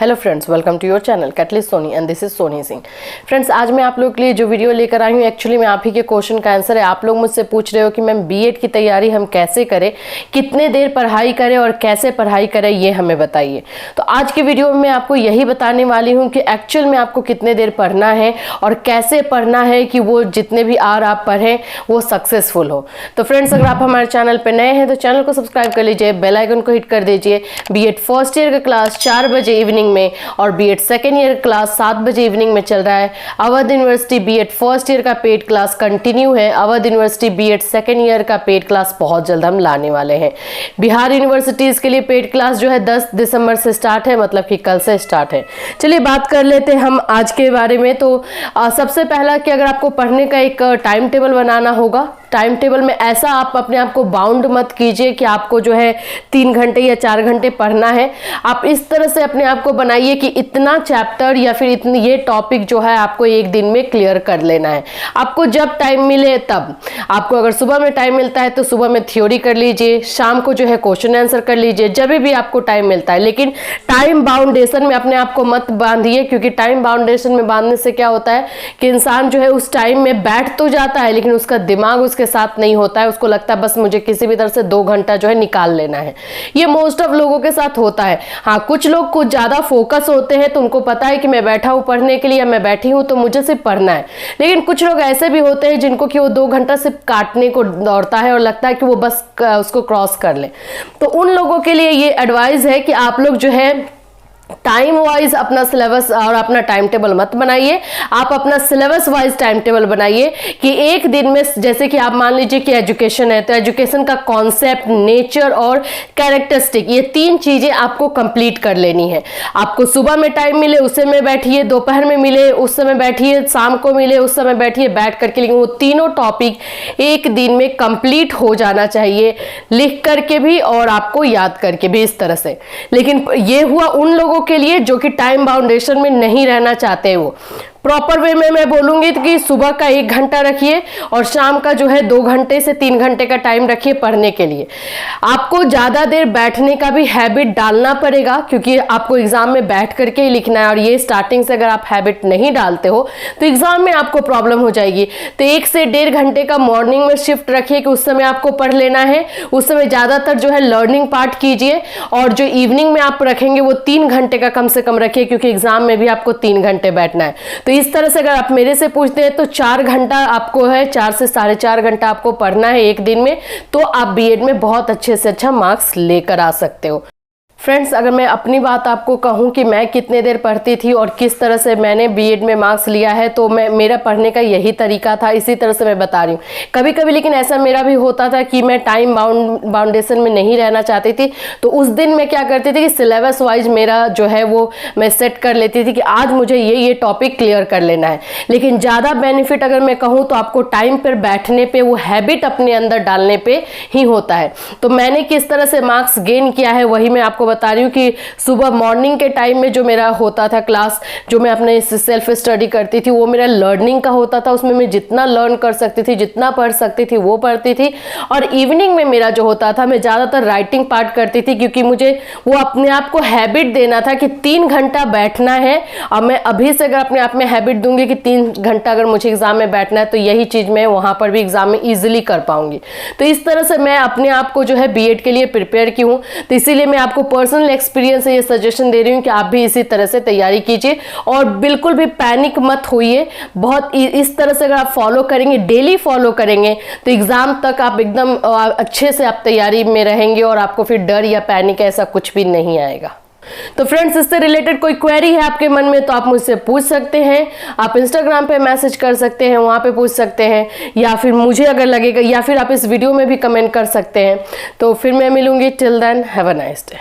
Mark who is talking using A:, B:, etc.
A: Hello friends, welcome to your channel catalyst Soni and this is Soni Singh. Friends, आज मैं आप लोगों के लिए जो वीडियो लेकर आई हूँ एक्चुअली में आप ही के क्वेश्चन का आंसर है। आप लोग मुझसे पूछ रहे हो कि मैम बीएड की तैयारी हम कैसे करें, कितने देर पढ़ाई करें और कैसे पढ़ाई करें, ये हमें बताइए। तो आज की वीडियो में मैं आपको यही बताने वाली हूँ कि एक्चुअल में आपको कितने देर पढ़ना है और कैसे पढ़ना है कि वो जितने भी आवर आप पढ़ें वो सक्सेसफुल हो। तो फ्रेंड्स, अगर आप हमारे चैनल पर नए हैं तो चैनल को सब्सक्राइब कर लीजिए, बेल आइकन को हिट कर दीजिए। बीएड फर्स्ट ईयर का क्लास 4 बजे इवनिंग में और बीएड सेकेंड ईयर क्लास 7 बजे इवनिंग में चल रहा है। Awadh university B Ed first year का पेड क्लास कंटिन्यू है। Awadh university B Ed second year का पेड क्लास बहुत जल्द हम लाने वाले हैं। बिहार यूनिवर्सिटीज के लिए पेड क्लास जो है 10 दिसंबर से स्टार्ट है, मतलब कि कल से स्टार्ट है। चलिए बात कर लेते हैं हम आज के बारे में। तो सबसे पहला कि अगर आपको पढ़ने का एक टाइम टेबल बनाना होगा, टाइम टेबल में ऐसा आप अपने आप को बाउंड मत कीजिए कि आपको जो है 3 घंटे या 4 घंटे पढ़ना है। आप इस तरह से अपने आप को बनाइए कि इतना चैप्टर या फिर इतनी ये टॉपिक जो है आपको एक दिन में क्लियर कर लेना है। आपको जब टाइम मिले तब, आपको अगर सुबह में टाइम मिलता है तो सुबह में थ्योरी कर लीजिए, शाम को जो है क्वेश्चन आंसर कर लीजिए, जब भी आपको टाइम मिलता है। लेकिन टाइम बाउंडेशन में अपने आप को मत बांधिए, क्योंकि टाइम बाउंडेशन में बांधने से क्या होता है कि इंसान जो है उस टाइम में बैठ तो जाता है लेकिन उसका दिमाग के साथ नहीं होता है। उसको लगता है बस मुझे किसी भी तरह से 2 घंटा जो है निकाल लेना है। ये मोस्ट ऑफ लोगों के साथ होता है। हाँ, कुछ लोग कुछ ज्यादा फोकस होते हैं तो उनको पता है कि मैं बैठा हूं पढ़ने के लिए या मैं बैठी हूं तो मुझे सिर्फ पढ़ना है। लेकिन कुछ लोग ऐसे भी होते हैं जिनको कि वो 2 घंटा सिर्फ काटने को दौड़ता है और लगता है कि वो बस उसको क्रॉस कर ले। तो उन लोगों के लिए ये एडवाइस है कि आप लोग जो है टाइम वाइज अपना सिलेबस और अपना टाइम टेबल मत बनाइए। आप अपना सिलेबस वाइज टाइम टेबल बनाइए कि एक दिन में, जैसे कि आप मान लीजिए कि एजुकेशन है तो एजुकेशन का कॉन्सेप्ट, नेचर और कैरेक्टरिस्टिक, ये 3 चीजें आपको कंप्लीट कर लेनी है। आपको सुबह में टाइम मिले उस समय बैठिए, दोपहर में मिले उस समय बैठिए, शाम को मिले उस समय बैठिए, बैठ करके। लेकिन वो तीनों टॉपिक एक दिन में कंप्लीट हो जाना चाहिए, लिख करके भी और आपको याद करके भी, इस तरह से। लेकिन ये हुआ उन लोगों के लिए जो कि टाइम बाउंडेशन में नहीं रहना चाहते। वो प्रॉपर वे में मैं बोलूंगी कि सुबह का 1 घंटा रखिए और शाम का जो है 2 घंटे से 3 घंटे का टाइम रखिए पढ़ने के लिए। आपको ज्यादा देर बैठने का भी हैबिट डालना पड़ेगा, क्योंकि आपको एग्जाम में बैठ करके ही लिखना है और ये स्टार्टिंग से अगर आप हैबिट नहीं डालते हो तो एग्जाम में आपको प्रॉब्लम हो जाएगी। तो 1 से 1.5 घंटे का मॉर्निंग में शिफ्ट रखिए कि उस समय आपको पढ़ लेना है। उस समय ज्यादातर जो है लर्निंग पार्ट कीजिए और जो इवनिंग में आप रखेंगे वो 3 घंटे का कम से कम रखिए, क्योंकि एग्जाम में भी आपको 3 घंटे बैठना है। तो इस तरह से अगर आप मेरे से पूछते हैं तो 4 घंटा आपको है, 4 से 4.5 घंटा आपको पढ़ना है एक दिन में, तो आप बीएड में बहुत अच्छे से अच्छा मार्क्स लेकर आ सकते हो। फ्रेंड्स, अगर मैं अपनी बात आपको कहूं कि मैं कितने देर पढ़ती थी और किस तरह से मैंने बीएड में मार्क्स लिया है, तो मेरा पढ़ने का यही तरीका था, इसी तरह से मैं बता रही हूँ। कभी कभी लेकिन ऐसा मेरा भी होता था कि मैं टाइम बाउंडेशन में नहीं रहना चाहती थी, तो उस दिन मैं क्या करती थी कि सिलेबस वाइज मेरा जो है वो मैं सेट कर लेती थी कि आज मुझे ये टॉपिक क्लियर कर लेना है। लेकिन ज़्यादा बेनिफिट अगर मैं कहूँ तो आपको टाइम पर बैठने पर, वो हैबिट अपने अंदर डालने पर ही होता है। तो मैंने किस तरह से मार्क्स गेन किया है वही मैं आपको बता रही हूँ कि सुबह मॉर्निंग के टाइम में जो मेरा होता था क्लास, जो मैं अपने सेल्फ स्टडी करती थी, वो मेरा लर्निंग का होता था। उसमें मैं जितना लर्न कर सकती थी, जितना पढ़ सकती थी वो पढ़ती थी। और इवनिंग में मेरा जो होता था, मैं ज़्यादातर राइटिंग पार्ट करती थी, क्योंकि मुझे वो अपने आप को हैबिट देना था कि 3 घंटा बैठना है। और मैं अभी से अगर अपने आप में हैबिट दूंगी कि 3 घंटा अगर मुझे एग्जाम में बैठना है तो यही चीज़ मैं वहाँ पर भी एग्जाम में ईजिली कर पाऊंगी। तो इस तरह से मैं अपने आप को जो है बीएड के लिए प्रिपेयर की हूँ। तो इसीलिए मैं आपको पर्सनल एक्सपीरियंस से ये सजेशन दे रही हूँ कि आप भी इसी तरह से तैयारी कीजिए और बिल्कुल भी पैनिक मत होइए। बहुत इस तरह से अगर आप फॉलो करेंगे, डेली फॉलो करेंगे, तो एग्जाम तक आप एकदम अच्छे से आप तैयारी में रहेंगे और आपको फिर डर या पैनिक ऐसा कुछ भी नहीं आएगा। तो फ्रेंड्स, इससे रिलेटेड कोई क्वेरी है आपके मन में तो आप मुझसे पूछ सकते हैं। आप इंस्टाग्राम पे मैसेज कर सकते हैं, वहाँ पे पूछ सकते हैं, या फिर मुझे अगर लगेगा, या फिर आप इस वीडियो में भी कमेंट कर सकते हैं। तो फिर मैं मिलूंगी। Till then, have a nice day.